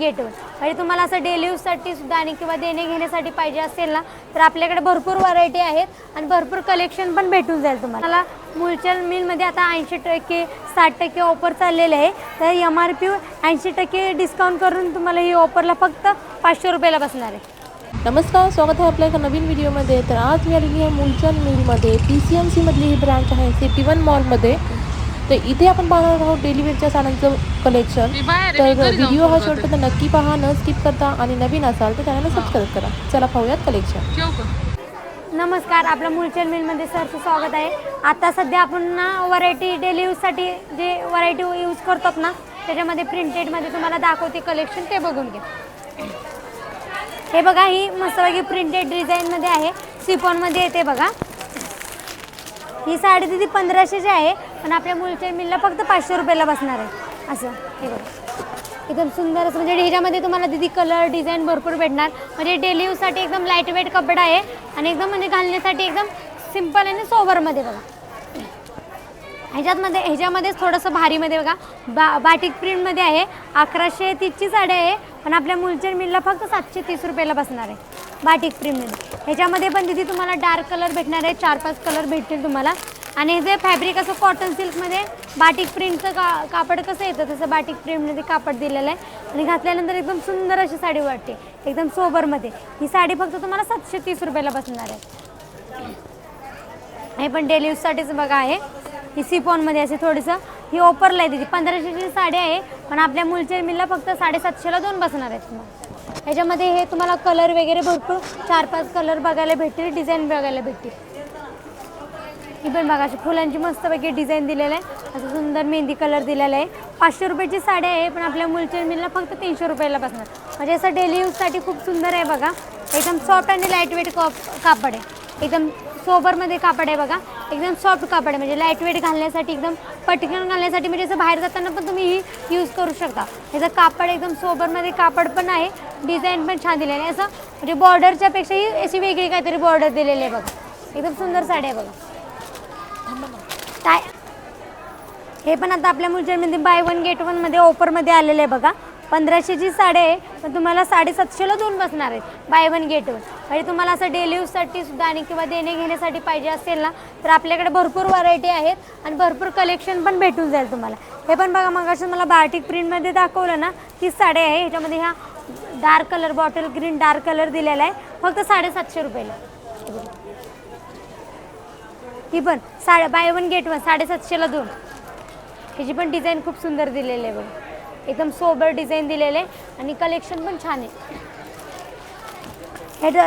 गेटवर म्हणजे तुम्हाला असं डेली यूजसाठी सुद्धा आणि किंवा देणे घेण्यासाठी पाहिजे असेल ना तर आपल्याकडे भरपूर व्हरायटी आहेत आणि भरपूर कलेक्शन पण भेटून जाईल तुम्हाला। मुलचंद मिलमध्ये आता 80% 60% ऑफर चाललेले आहे, तर MRP 80% डिस्काउंट करून तुम्हाला ही ऑफरला फक्त 500 रुपयाला बसणार आहे। नमस्कार, स्वागत आहे आपल्या एका नवीन व्हिडिओमध्ये। तर आज मी आलेली आहे मुलचंद मिलमध्ये। PCMC मधली ही ब्रांच आहे सिटी 1 मॉलमध्ये। तर इथे आपण पाहणार आहोत डेली वेअरच्या साड्यांचं कलेक्शन। तर व्हिडिओ हा शेवटपर्यंत नक्की पहा, न स्किप करता, आणि नवीन असाल तर चॅनलला सबस्क्राईब करा। चला पाहूयात कलेक्शन। नमस्कार, आपलं मुलचंद मिलमध्ये सरचं स्वागत आहे। आता सध्या आपण ना व्हरायटी डेली यूजसाठी जे व्हरायटी यूज करतात ना त्याच्यामध्ये प्रिंटेडमध्ये तुम्हाला दाखवते कलेक्शन, ते बघून घ्या। हे बघा, ही मस्तपैकी प्रिंटेड डिझाईनमध्ये आहे, सिफॉनमध्ये येते बघा। ही साडी तिथे 1500ची आहे, पण आपल्या मुलचंद मिलला फक्त 500 रुपयाला बसणार आहे। असं हे बघा, एकदम सुंदर असं म्हणजे ह्याच्यामध्ये तुम्हाला तिथे कलर डिझाईन भरपूर भेटणार। म्हणजे डेली यूजसाठी एकदम लाईट वेट कपडा आहे आणि एकदम म्हणजे घालण्यासाठी एकदम सिंपल आणि सोबरमध्ये बघा। ह्याच्यामध्येच थोडंसं भारीमध्ये बघा, बाटिक प्रिंटमध्ये आहे। 1130ची साडी आहे, पण आपल्या मुलचंद मिलला फक्त 730 रुपयाला बसणार आहे बाटिक प्रिंटमध्ये। ह्याच्यामध्ये पण तिथे तुम्हाला डार्क कलर भेटणार आहे, 4-5 कलर भेटतील तुम्हाला। आणि हे जे फॅब्रिक असं कॉटन सिल्कमध्ये बाटिक प्रिंटचं कापड कसं येतं तसं बाटिक प्रिंटमध्ये कापड दिलेलं आहे आणि घातल्यानंतर एकदम सुंदर अशी साडी वाटते, एकदम सोबरमध्ये। ही साडी फक्त तुम्हाला 730 रुपयाला बसणार आहे। हे पण डेली यूजसाठीच बघा आहे। ही सिफॉनमध्ये असे थोडंसं ही ऑफरला आहे तिथे 1500ची साडी आहे, पण आपल्या मुलचंद मिलला फक्त 750ला 2 बसणार आहेत तुम्हाला। ह्याच्यामध्ये हे तुम्हाला कलर वगैरे भरपूर 4-5 कलर बघायला भेटतील, डिझाईन बघायला भेटतील। ही पण बघा, अशी फुलांची मस्तपैकी डिझाईन दिलेलं आहे, असं सुंदर मेहंदी कलर दिलेला आहे। 500 रुपयाची साडी आहे, पण आपल्या मुलचंद मिलला फक्त 300 रुपयाला बसणार। म्हणजे असं डेली यूजसाठी खूप सुंदर आहे बघा, एकदम सॉफ्ट आणि लाईट वेट कापड आहे, एकदम सोबरमध्ये कापड आहे बघा, एकदम सॉफ्ट कापड आहे। म्हणजे लाईट वेट घालण्यासाठी, एकदम पटकन घालण्यासाठी, म्हणजे असं बाहेर जाताना पण तुम्ही ही यूज करू शकता। ह्याचं कापड एकदम सोबरमध्ये कापड पण आहे, डिझाईन पण छान दिलेली आहे। असं म्हणजे बॉर्डरच्या पेक्षाही अशी वेगळी काहीतरी बॉर्डर दिलेली आहे बघा, एकदम सुंदर साडी आहे बघा। हे पण आता आपल्या मुलचंदमध्ये बाय 1 गेट 1 मध्ये ऑफरमध्ये आलेलं आहे बघा। 1500ची साडी आहे, पण तुम्हाला 750ला 2 बसणार आहेत बाय 1 गेट 1। म्हणजे तुम्हाला असं डेली यूजसाठी सुद्धा आणि किंवा देणे घेण्यासाठी पाहिजे असेल ना तर आपल्याकडे भरपूर व्हरायटी आहेत आणि भरपूर कलेक्शन पण भेटून जाईल तुम्हाला। हे पण बघा, मग असं मला बाटिक प्रिंटमध्ये दाखवलं ना तीच साडी आहे। ह्याच्यामध्ये ह्या dark colour, bottle green dark colour दिलेला आहे, फक्त 750 रुपयाला। ही पण बाय 1 गेट 1 750ला 2। ह्याची पण डिझाईन खूप सुंदर दिलेली आहे बघा, एकदम सोबर डिझाईन दिलेलं आहे आणि कलेक्शन पण छान आहे।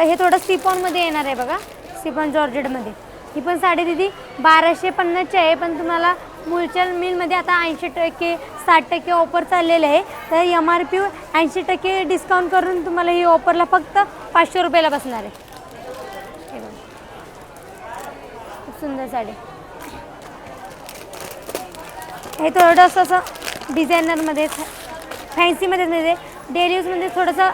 हे थोडं सिफॉनमध्ये येणार आहे बघा, सिफॉन जॉर्जेटमध्ये। ही पण साडी दिदी 1250ची आहे, पण तुम्हाला मुलचंद मिलमध्ये आता 80% 60% ऑफर चाललेलं आहे, तर MRP 80% डिस्काउंट करून तुम्हाला ही ऑफरला फक्त 500 रुपयाला बसणार आहे। खूप सुंदर साडी, हे थोडंसं असं डिझायनरमध्ये फॅन्सीमध्ये म्हणजे डेली यूजमध्ये थोडंसं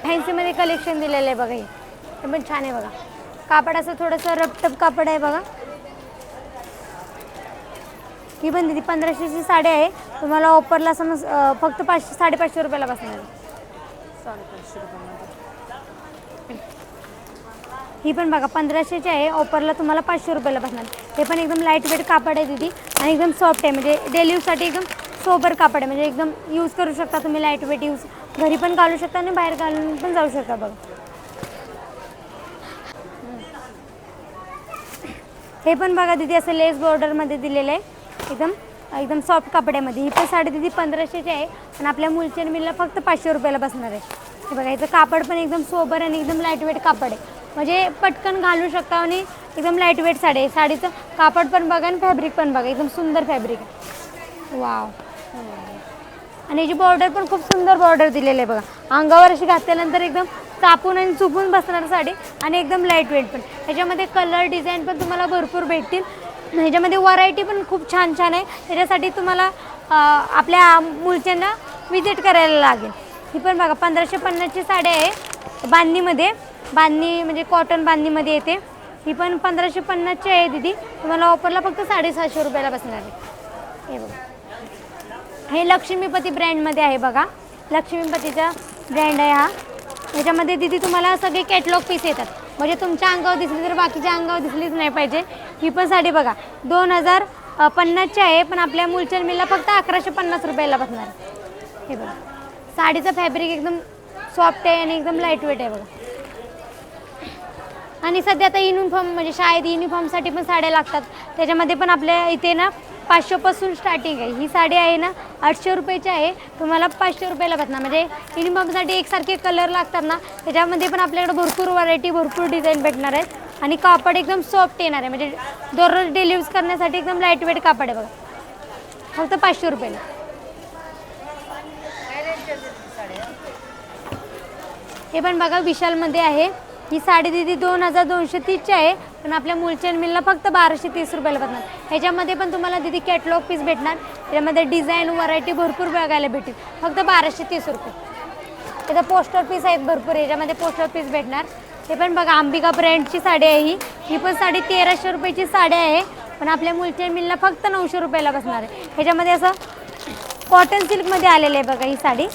फॅन्सीमध्ये कलेक्शन दिलेलं आहे बघा। हे पण छान आहे बघा, कापड असं थोडंसं रपटप कापड आहे बघा। ही पण तिथे 1500ची साडी आहे, तुम्हाला ऑफरला समज फक्त 500-550 रुपयाला बसणार आहे। ही पण बघा 1500ची आहे, ऑफरला तुम्हाला 500 रुपयाला बसणार। हे पण एकदम लाईट वेट कापड आहे तिथे आणि एकदम सॉफ्ट आहे, म्हणजे डेली यूजसाठी एकदम सोबर कापड आहे, म्हणजे एकदम यूज करू शकता तुम्ही, लाईट वेट यूज घरी पण घालू शकता आणि बाहेर घालून पण जाऊ शकता बघा। हे पण बघा तिथे असं लेस बॉर्डरमध्ये दिलेलं आहे, एकदम सॉफ्ट कपड्यामध्ये। ही पण साडी तिथे 1500ची आहे, पण आपल्या मुलचंद मिलला फक्त 500 रुपयाला बसणार आहे। हे बघा, याचं कापड पण एकदम सोबर आणि एकदम लाईट वेट कापड आहे, म्हणजे पटकन घालू शकता आणि एकदम लाईट वेट साडी आहे। साडीचं कापड पण बघा आणि फॅब्रिक पण बघा, एकदम सुंदर फॅब्रिक आहे, वाव। आणि याची बॉर्डर पण खूप सुंदर बॉर्डर दिलेलं आहे बघा, अंगावर अशी घातल्यानंतर एकदम चापून आणि चुपून बसणार साडी आणि एकदम लाईट वेट पण। ह्याच्यामध्ये कलर डिझाईन पण तुम्हाला भरपूर भेटतील, ह्याच्यामध्ये व्हरायटी पण खूप छान छान आहे। त्याच्यासाठी तुम्हाला आपल्या मुलचंदला विजिट करायला लागेल। ही पण बघा 1550ची साडी आहे, बांधणीमध्ये, बांधणी म्हणजे कॉटन बांधणीमध्ये येते। ही पण 1550ची आहे दीदी, तुम्हाला ऑफरला फक्त 750 रुपयाला बसणार आहे। हे बघा, हे लक्ष्मीपती ब्रँडमध्ये आहे बघा, लक्ष्मीपतीचा ब्रँड आहे हा. याच्यामध्ये दिदी तुम्हाला सगळे कॅटलॉग पीस येतात, म्हणजे तुमच्या अंगावर दिसली तर बाकीच्या अंगावर दिसलीच नाही पाहिजे. ही पण साडी बघा 2050ची आहे, पण आपल्या मुलचंद मिलला फक्त 1150 रुपयाला बसणार. हे बघा साडीचं फॅब्रिक एकदम सॉफ्ट आहे आणि एकदम लाईट वेट आहे बघा. आणि सध्या आता युनिफॉर्म म्हणजे शाळेत युनिफॉर्मसाठी पण साड्या लागतात, त्याच्यामध्ये पण आपल्या इथे ना 500पासून स्टार्टिंग आहे. ही साडी आहे ना 800 रुपयाची आहे, तुम्हाला 500 रुपयाला बसणार. म्हणजे युनिफॉर्मसाठी एकसारखे कलर लागतात ना, त्याच्यामध्ये पण आपल्याकडे भरपूर व्हरायटी भरपूर डिझाईन भेटणार आहेत. आणि कापड एकदम सॉफ्ट येणार आहे, म्हणजे दररोज डेली यूज करण्यासाठी एकदम लाईट वेट कापड आहे बघा, फक्त 500 रुपयाला. हे पण बघा विशालमध्ये आहे. ही साडी दिदी 2230ची आहे, पण आपल्या मुलचंद मिलला फक्त 1230 रुपयाला बसणार. ह्याच्यामध्ये पण तुम्हाला दिदी कॅटलॉग पीस भेटणार, त्याच्यामध्ये डिझाईन व्हरायटी भरपूर बघायला भेटेल, फक्त 1230 रुपये. त्याचा पोस्टर पीस आहेत भरपूर, ह्याच्यामध्ये पोस्टर पीस भेटणार. हे पण बघा अंबिका ब्रँडची साडी आहे. ही पण साडी 1300 रुपयाची साडी आहे, पण आपल्या मुलचंद मिलला फक्त 900 रुपयाला बसणार आहे. ह्याच्यामध्ये असं कॉटन सिल्कमध्ये आलेलं आहे बघा ही साडी.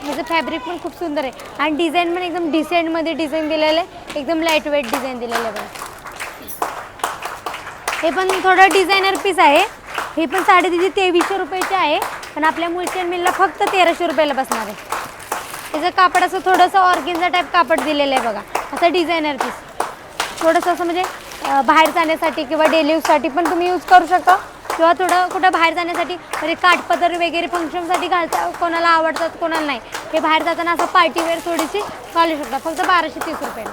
ह्याचं फॅब्रिक पण खूप सुंदर आहे आणि डिझाईन पण एकदम डिसेंटमध्ये डिझाईन दिलेलं आहे, एकदम लाईट वेट डिझाईन दिलेलं आहे बघा. हे पण थोडं डिझायनर पीस आहे. ही पण साडी दिदी 2300 रुपयाची आहे, पण आपल्या मुलचंद मिलला फक्त 1300 रुपयाला बसणार आहे. त्याचं कापड असं थोडंसं ऑर्गेन्झा टाईप कापड दिलेलं आहे बघा, असं डिझायनर पीस. थोडंसं असं म्हणजे बाहेर जाण्यासाठी किंवा डेली यूजसाठी पण तुम्ही यूज करू शकता, किंवा थोडं कुठं बाहेर जाण्यासाठी म्हणजे काठपदर वगैरे फंक्शनसाठी घालता, कोणाला आवडतात कोणाला नाही, हे बाहेर जाताना असं पार्टीवेअर थोडीशी घालू शकता, फक्त 1230 रुपयाला.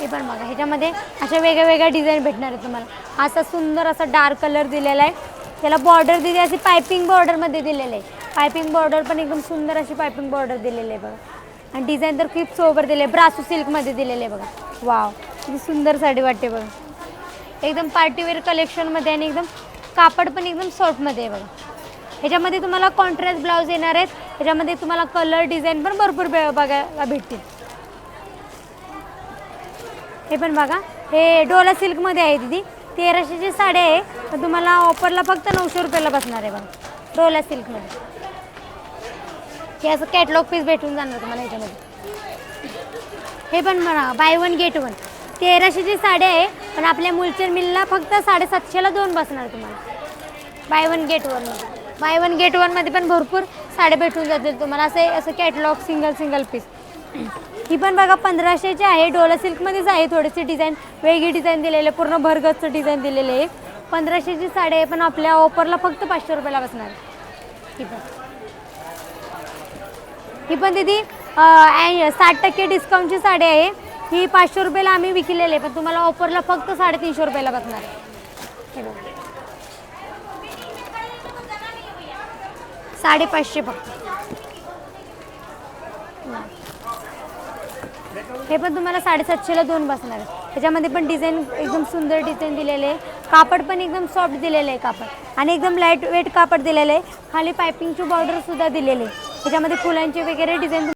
हे पण बघा ह्याच्यामध्ये अशा वेगळ्या डिझाईन भेटणार आहे तुम्हाला. असा सुंदर असा डार्क कलर दिलेला आहे, त्याला बॉर्डर दिली अशी पायपिंग बॉर्डरमध्ये दिलेलं आहे. पायपिंग बॉर्डर पण एकदम सुंदर अशी पायपिंग बॉर्डर दिलेली आहे बघा. आणि डिझाईन तर खूप सोबर दिले, ब्रासो सिल्कमध्ये दिलेले आहे बघा. वाव किती सुंदर साडी वाटते बघा, एकदम पार्टीवेअर कलेक्शनमध्ये आणि एकदम कापड पण एकदम सॉफ्टमध्ये आहे बघा. ह्याच्यामध्ये तुम्हाला कॉन्ट्रास्ट ब्लाऊज येणार आहेत, ह्याच्यामध्ये तुम्हाला कलर डिझाईन पण भरपूर बघायला भेटतील. हे पण बघा हे डोला सिल्कमध्ये आहे दिदी, 1300ची साडी आहे, पण तुम्हाला ऑफरला फक्त 900 रुपयाला बसणार आहे बघा डोला सिल्कमध्ये. हे असं कॅटलॉग पीस भेटून जाणार तुम्हाला ह्याच्यामध्ये. हे पण म्हणा बाय वन गेट वन, 1300ची साडी आहे, पण आपल्या मुलचंद मिलला फक्त 750ला 2 बसणार तुम्हाला बाय वन गेट वनमध्ये. बाय वन गेट वनमध्ये पण भरपूर साड्या भेटून जातील तुम्हाला, असं कॅटलॉग सिंगल पीस. ही पण बघा 1500ची आहे, डोला सिल्कमध्येच आहे, थोडीशी डिझाईन वेगळी डिझाईन दिलेली आहे, पूर्ण भरगतचं डिझाईन दिलेलं आहे. 1500ची साडी आहे, पण आपल्या ऑफरला फक्त 500 रुपयाला बसणार. ही पण दिदी 60% डिस्काउंटची साडी आहे. ही 500 रुपयाला आम्ही विकलेली आहे, पण तुम्हाला ऑफरला फक्त 350 रुपयाला बसणार आहे. हे बघा 550 फक्त. हे पण तुम्हाला 750ला 2 बसणार आहे. त्याच्यामध्ये पण डिझाईन एकदम सुंदर डिझाईन दिलेले आहे, कापड पण एकदम सॉफ्ट दिलेलं आहे कापड, आणि एकदम लाईट वेट कापड दिलेलं आहे. खाली पायपिंगची बॉर्डर सुद्धा दिलेली आहे, त्याच्यामध्ये फुलांची वगैरे डिझाईन